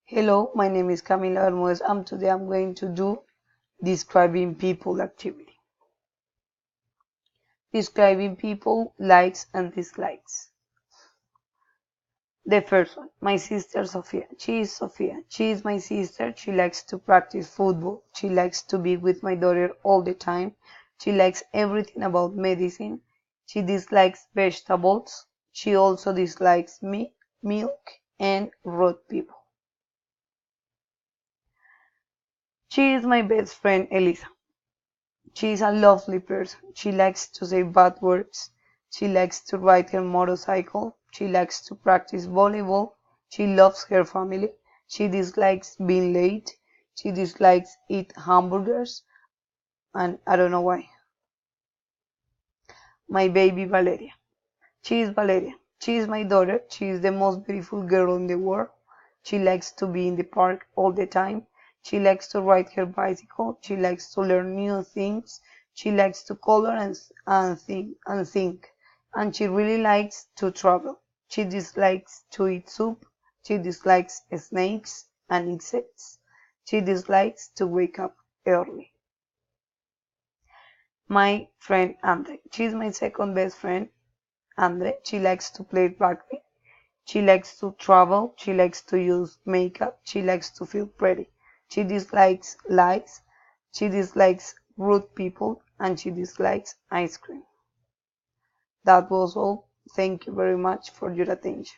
Hello, my name is Camila Bermudez and today I'm going to do describing people activity. Describing people likes and dislikes. The first one, my sister Sofia. She is Sofia. She is my sister. She likes to practice football. She likes to be with my daughter all the time. She likes everything about medicine. She dislikes vegetables. She also dislikes meat, milk, and rude people. She is my best friend Alyssa. She is a lovely person. She likes to say bad words. She likes to ride her motorcycle. She likes to practice volleyball. She loves her family. She dislikes being late. She dislikes eat hamburgers. And I don't know why. My baby Valeria. She is Valeria. She is my daughter. She is the most beautiful girl in the world. She likes to be in the park all the time. She likes to ride her bicycle. She likes to learn new things. She likes to color and think. And she really likes to travel. She dislikes to eat soup. She dislikes snakes and insects. She dislikes to wake up early. My friend Andre. She's my second best friend. Andre. She likes to play rugby. She likes to travel. She likes to use makeup. She likes to feel pretty. She dislikes lies. She dislikes rude people. And she dislikes ice cream. That was all. Thank you very much for your attention.